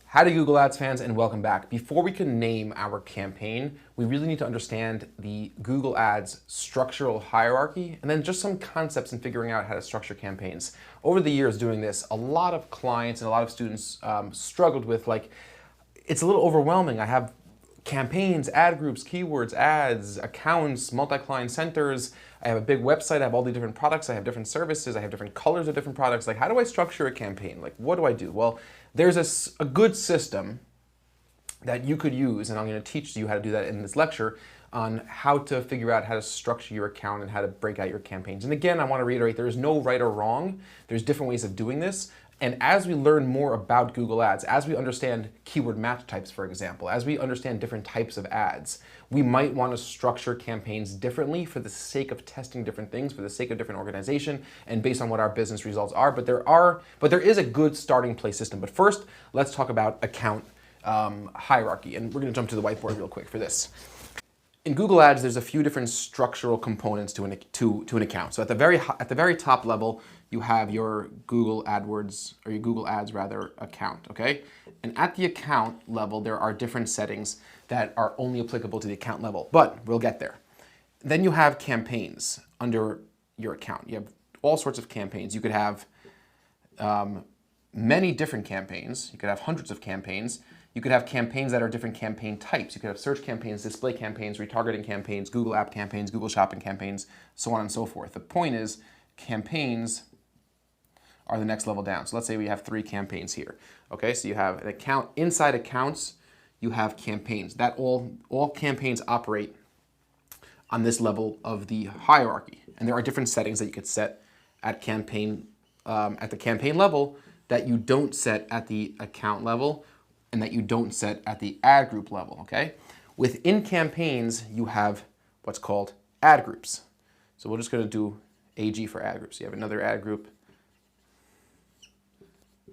Howdy Google Ads fans, and welcome back. Before we can name our campaign, we really need to understand the Google Ads structural hierarchy and then just some concepts in figuring out how to structure campaigns. Over the years doing this, a lot of clients and a lot of students struggled with, like, it's a little overwhelming. I have campaigns, ad groups, keywords, ads, accounts, multi-client centers. I have a big website, I have all the different products, I have different services, I have different colors of different products. Like, how do I structure a campaign? Like, what do I do? Well, there's a good system that you could use, and I'm going to teach you how to do that in this lecture, on how to figure out how to structure your account and how to break out your campaigns. And again, I want to reiterate, there is no right or wrong. There's different ways of doing this. And as we learn more about Google Ads, as we understand keyword match types, for example, as we understand different types of ads, we might want to structure campaigns differently for the sake of testing different things, for the sake of different organization, and based on what our business results are. But there is a good starting place system. But first, let's talk about account hierarchy. And we're going to jump to the whiteboard real quick for this. In Google Ads, there's a few different structural components to an account. So at the very top level, you have your Google AdWords, or your Google Ads rather, account, okay? And at the account level, there are different settings that are only applicable to the account level, but we'll get there. Then you have campaigns under your account. You have all sorts of campaigns. You could have many different campaigns. You could have hundreds of campaigns. You could have campaigns that are different campaign types. You could have search campaigns, display campaigns, retargeting campaigns, Google app campaigns, Google shopping campaigns, so on and so forth. The point is, campaigns are the next level down. So let's say we have 3 campaigns here. Okay, so you have an account. Inside accounts, you have campaigns. That all campaigns operate on this level of the hierarchy. And there are different settings that you could set at the campaign level that you don't set at the account level, and that you don't set at the ad group level, okay? Within campaigns, you have what's called ad groups. So we're just gonna do AG for ad groups. You have another ad group.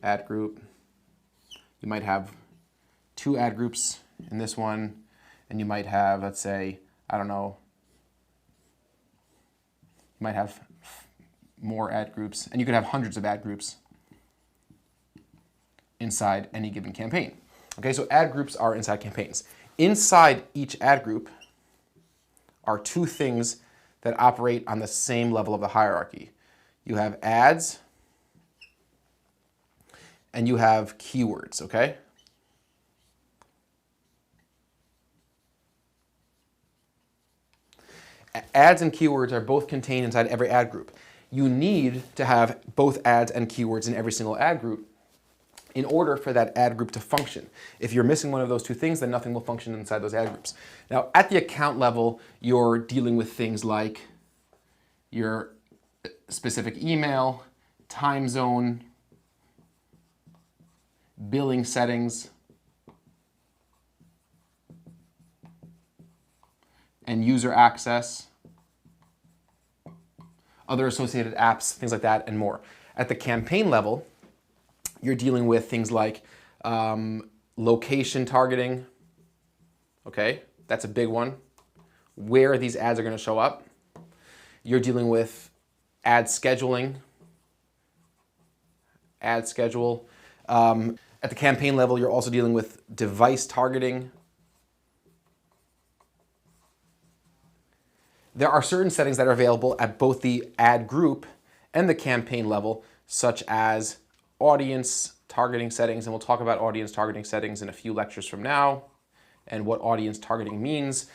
You might have 2 ad groups in this one, and you might have, let's say, I don't know, you might have more ad groups, and you could have hundreds of ad groups inside any given campaign. Okay, so ad groups are inside campaigns. Inside each ad group are 2 things that operate on the same level of the hierarchy. You have ads and you have keywords, okay? Ads and keywords are both contained inside every ad group. You need to have both ads and keywords in every single ad group in order for that ad group to function. If you're missing one of those 2 things, then nothing will function inside those ad groups. Now, at the account level, you're dealing with things like your specific email, time zone, billing settings, and user access, other associated apps, things like that, and more. At the campaign level, you're dealing with things like location targeting, okay? That's a big one. Where these ads are gonna show up. You're dealing with ad scheduling, ad schedule. At the campaign level, you're also dealing with device targeting. There are certain settings that are available at both the ad group and the campaign level, such as audience targeting settings, and we'll talk about audience targeting settings in a few lectures from now and what audience targeting means.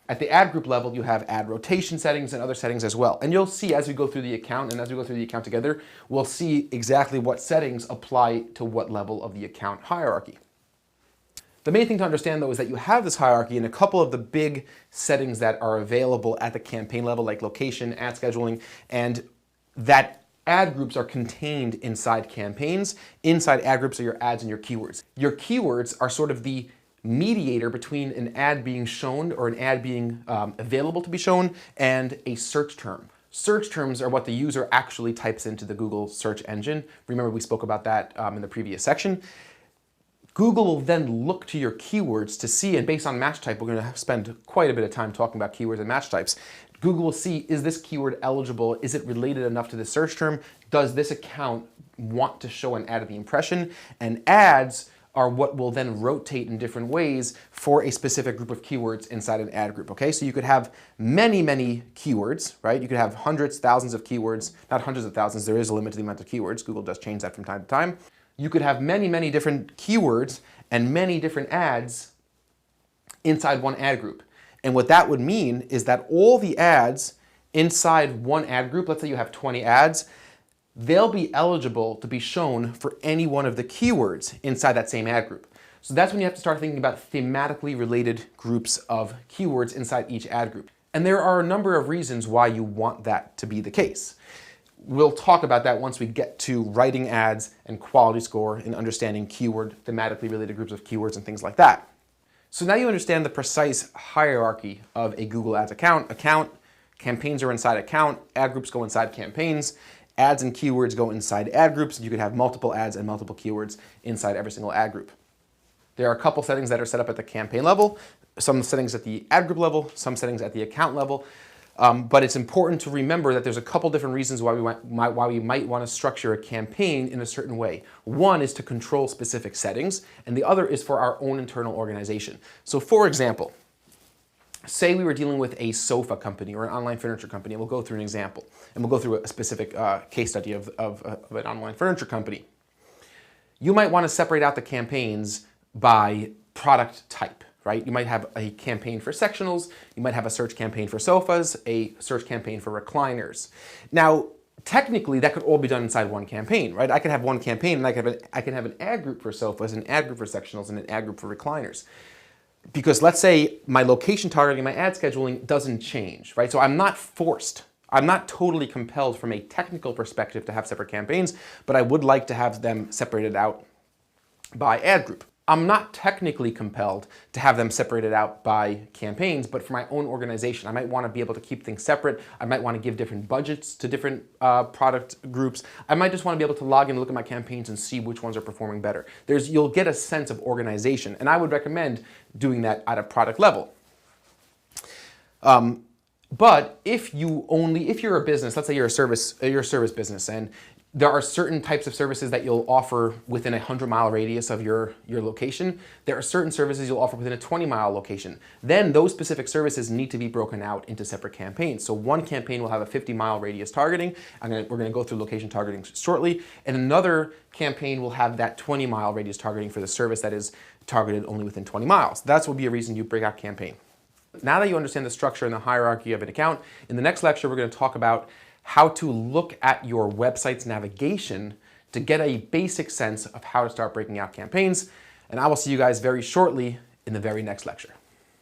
At the ad group level, you have ad rotation settings and other settings as well. And you'll see as we go through the account, and as we go through the account together, we'll see exactly what settings apply to what level of the account hierarchy. The main thing to understand, though, is that you have this hierarchy in a couple of the big settings that are available at the campaign level, like location, ad scheduling, and that ad groups are contained inside campaigns. Inside ad groups are your ads and your keywords. Your keywords are sort of the mediator between an ad being shown or an ad being available to be shown and a search term. Search terms are what the user actually types into the Google search engine. Remember, we spoke about that in the previous section. Google will then look to your keywords to see, and based on match type, we're going to spend quite a bit of time talking about keywords and match types. Google will see, is this keyword eligible? Is it related enough to the search term? Does this account want to show an ad of the impression? And ads are what will then rotate in different ways for a specific group of keywords inside an ad group, okay? So you could have many, many keywords, right? You could have hundreds, thousands of keywords, not hundreds of thousands, there is a limit to the amount of keywords. Google does change that from time to time. You could have many, many different keywords and many different ads inside one ad group. And what that would mean is that all the ads inside one ad group, let's say you have 20 ads, they'll be eligible to be shown for any one of the keywords inside that same ad group. So that's when you have to start thinking about thematically related groups of keywords inside each ad group. And there are a number of reasons why you want that to be the case. We'll talk about that once we get to writing ads and quality score and understanding keyword, thematically related groups of keywords and things like that. So now you understand the precise hierarchy of a Google Ads account. Campaigns are inside account, ad groups go inside campaigns, ads and keywords go inside ad groups, and you could have multiple ads and multiple keywords inside every single ad group. There are a couple settings that are set up at the campaign level, some settings at the ad group level, some settings at the account level. But it's important to remember that there's a couple different reasons why we might want to structure a campaign in a certain way. One is to control specific settings, and the other is for our own internal organization. So for example, say we were dealing with a sofa company or an online furniture company, and we'll go through an example, and we'll go through a specific case study of an online furniture company. You might want to separate out the campaigns by product type, right? You might have a campaign for sectionals, you might have a search campaign for sofas, a search campaign for recliners. Now, technically, that could all be done inside one campaign, right? I could have one campaign, and I can have an ad group for sofas, an ad group for sectionals, and an ad group for recliners. Because let's say my location targeting, my ad scheduling doesn't change, right? So I'm not forced, I'm not totally compelled from a technical perspective to have separate campaigns, but I would like to have them separated out by ad group. I'm not technically compelled to have them separated out by campaigns, but for my own organization, I might want to be able to keep things separate. I might want to give different budgets to different product groups. I might just want to be able to log in and look at my campaigns and see which ones are performing better. You'll get a sense of organization, and I would recommend doing that at a product level. But if you're a business, let's say you're a service business, and there are certain types of services that you'll offer within a 100-mile radius of your location. There are certain services you'll offer within a 20-mile location. Then those specific services need to be broken out into separate campaigns. So one campaign will have a 50-mile radius targeting. We're going to go through location targeting shortly. And another campaign will have that 20-mile radius targeting for the service that is targeted only within 20 miles. That will be a reason you break out campaign. Now that you understand the structure and the hierarchy of an account, in the next lecture we're going to talk about how to look at your website's navigation to get a basic sense of how to start breaking out campaigns. And I will see you guys very shortly in the very next lecture.